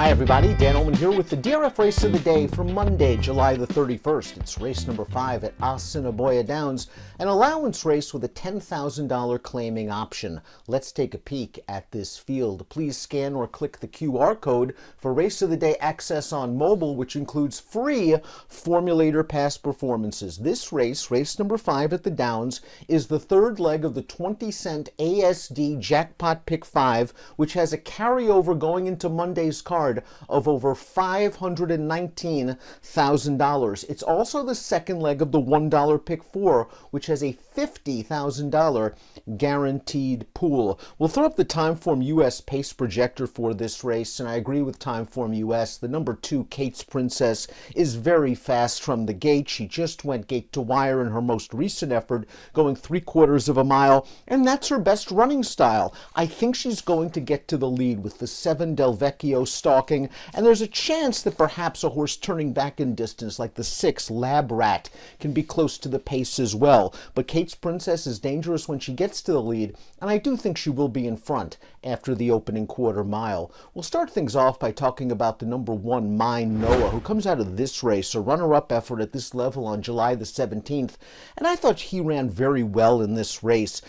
Hi everybody, Dan Illman here with the DRF race of the day for Monday, July the 31st. It's race number 5 at Assiniboia Downs, an allowance race with a $10,000 claiming option. Let's take a peek at this field. Please scan or click the QR code for race of the day access on mobile, which includes free Formulator Pass performances. This race, race number 5 at the Downs, is the third leg of the 20-cent ASD Jackpot Pick 5, which has a carryover going into Monday's card of over $519,000. It's also the second leg of the $1 Pick 4, which has a $50,000 guaranteed pool. We'll throw up the Timeform US pace projector for this race, and I agree with Timeform US. The number 2, Kate's Princess, is very fast from the gate. She just went gate to wire in her most recent effort, going 3/4 of a mile, and that's her best running style. I think she's going to get to the lead with the 7 Vecchio stalking, and there's a chance that perhaps a horse turning back in distance like the 6 Lab Rat can be close to the pace as well. But Kate's Princess is dangerous when she gets to the lead, and I do think she will be in front after the opening quarter mile. We'll start things off by talking about the number 1, Mine Noah, who comes out of this race, a runner-up effort at this level on July the 17th, and I thought he ran very well in this race.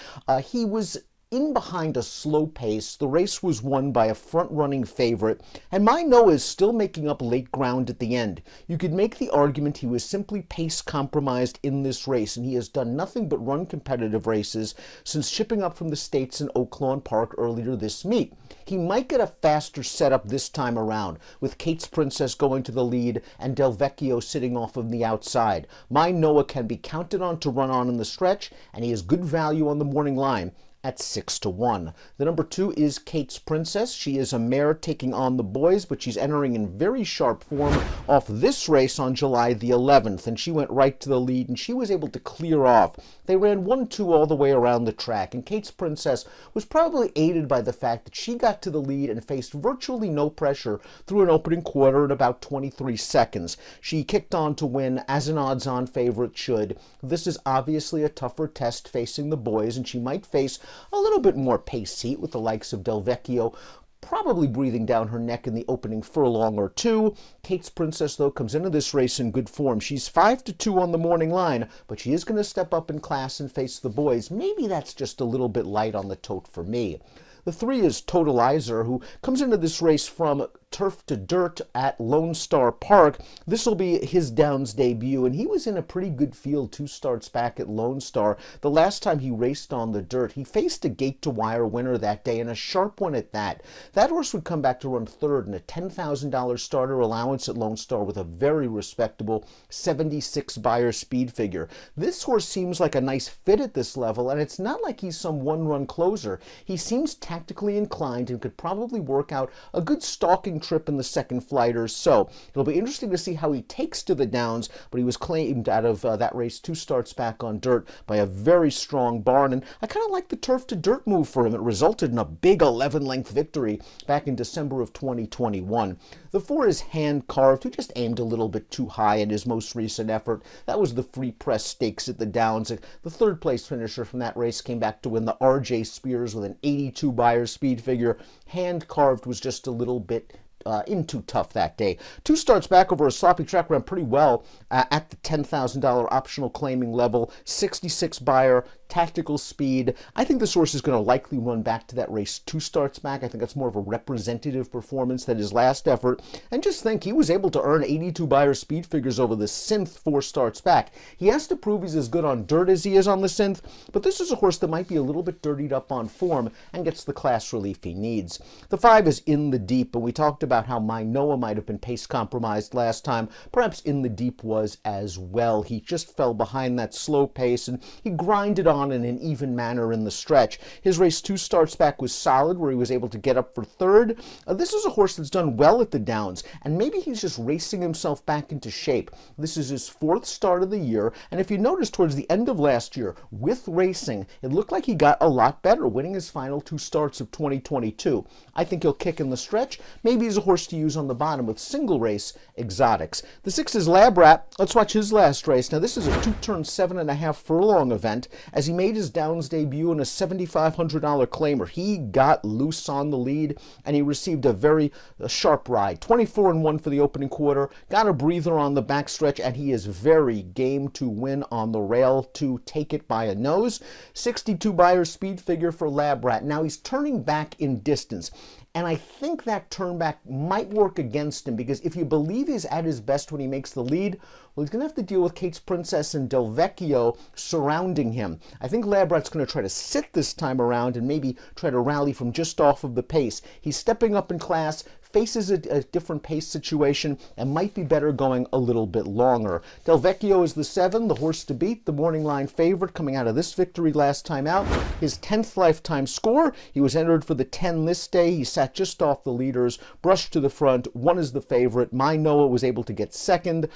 He was in behind a slow pace. The race was won by a front-running favorite, and Mine Noah is still making up late ground at the end. You could make the argument he was simply pace compromised in this race, and he has done nothing but run competitive races since shipping up from the States in Oaklawn Park earlier this meet. He might get a faster setup this time around, with Kate's Princess going to the lead and Vecchio sitting off on the outside. Mine Noah can be counted on to run on in the stretch, and he has good value on the morning line at 6-1. The number 2 is Kate's Princess. She is a mare taking on the boys, but she's entering in very sharp form off this race on July the 11th, and she went right to the lead, and she was able to clear off. They ran 1-2 all the way around the track, and Kate's Princess was probably aided by the fact that she got to the lead and faced virtually no pressure through an opening quarter in about 23 seconds. She kicked on to win, as an odds-on favorite should. This is obviously a tougher test facing the boys, and she might face a little bit more pace heat with the likes of Vecchio probably breathing down her neck in the opening furlong or two. Kate's Princess, though, comes into this race in good form. She's 5-2 on the morning line, but she is going to step up in class and face the boys. Maybe that's just a little bit light on the tote for me. The 3 is Totalizer, who comes into this race from turf to dirt at Lone Star Park. This will be his Downs debut, and he was in a pretty good field 2 starts back at Lone Star. The last time he raced on the dirt, he faced a gate-to-wire winner that day, and a sharp one at that. That horse would come back to run third in a $10,000 starter allowance at Lone Star with a very respectable 76 Beyer speed figure. This horse seems like a nice fit at this level, and it's not like he's some one-run closer. He seems tactically inclined and could probably work out a good stalking trip in the second flight or so. It'll be interesting to see how he takes to the Downs, but he was claimed out of that race 2 starts back on dirt by a very strong barn, and I kind of like the turf to dirt move for him. It resulted in a big 11-length victory back in December of 2021. The 4 is Hand Carved, who just aimed a little bit too high in his most recent effort. That was the Free Press Stakes at the Downs. The third place finisher from that race came back to win the R.J. Spears with an 82 Beyer speed figure. Hand Carved was just a little bit in too tough that day. 2 starts back over a sloppy track, ran pretty well at the $10,000 optional claiming level. 66 Beyer, tactical speed. I think this horse is going to likely run back to that race 2 starts back. I think that's more of a representative performance than his last effort. And just think, he was able to earn 82 Beyer speed figures over the synth 4 starts back. He has to prove he's as good on dirt as he is on the synth, but this is a horse that might be a little bit dirtied up on form and gets the class relief he needs. The 5 is In the Deep, and we talked about how Mine Noah might have been pace compromised last time. Perhaps In the Deep was as well. He just fell behind that slow pace, and he grinded on in an even manner in the stretch. His race 2 starts back was solid, where he was able to get up for third. This is a horse that's done well at the Downs, and maybe he's just racing himself back into shape. This is his 4th start of the year, and if you notice towards the end of last year, with racing, it looked like he got a lot better, winning his final 2 starts of 2022. I think he'll kick in the stretch. Maybe he's a horse to use on the bottom with single race exotics. The 6 is Lab Rat. Let's watch his last race. Now, this is a 2-turn, 7.5 furlong event, as as he made his Downs debut in a $7,500 claimer. He got loose on the lead, and he received a very sharp ride. 24-1 for the opening quarter, got a breather on the backstretch, and he is very game to win on the rail to take it by a nose. 62 Beyer speed figure for Lab Rat. Now he's turning back in distance, and I think that turn back might work against him, because if you believe he's at his best when he makes the lead, well, he's going to have to deal with Kate's Princess and Del Vecchio surrounding him. I think Lab Rat's going to try to sit this time around and maybe try to rally from just off of the pace. He's stepping up in class, faces a different pace situation, and might be better going a little bit longer. Del Vecchio is the 7, the horse to beat, the morning line favorite coming out of this victory last time out. His 10th lifetime score. He was entered for the 10 this day. He sat just off the leaders, brushed to the front, won as the favorite. My Noah was able to get second.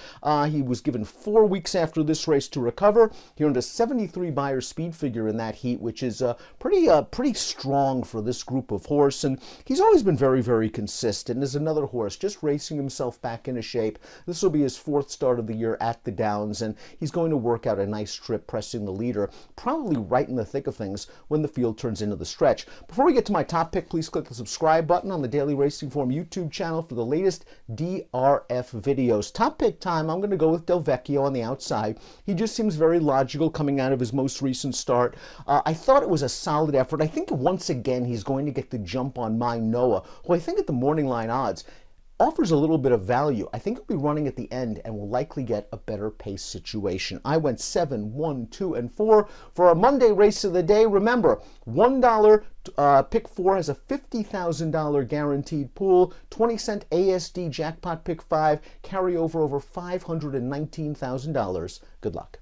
He was given 4 weeks after this race to recover. He earned a 73 Beyer speed figure in that heat, which is pretty strong for this group of horse, and he's always been very, very consistent. And as another horse just racing himself back into shape. This will be his 4th start of the year at the Downs, and he's going to work out a nice trip pressing the leader, probably right in the thick of things when the field turns into the stretch. Before we get to my top pick, please click the subscribe button on the Daily Racing Form YouTube channel for the latest DRF videos. Top pick time, I'm going to go with Del Vecchio on the outside. He just seems very logical coming out of his most recent start. I thought it was a solid effort. I think once again he's going to get the jump on My Noah, who I think at the morning line odds offers a little bit of value. I think he'll be running at the end and will likely get a better pace situation. I went 7, 1, 2, and 4 for our Monday race of the day. Remember, $1 pick 4 has a $50,000 guaranteed pool. 20-cent ASD jackpot pick 5 carry over $519,000. Good luck.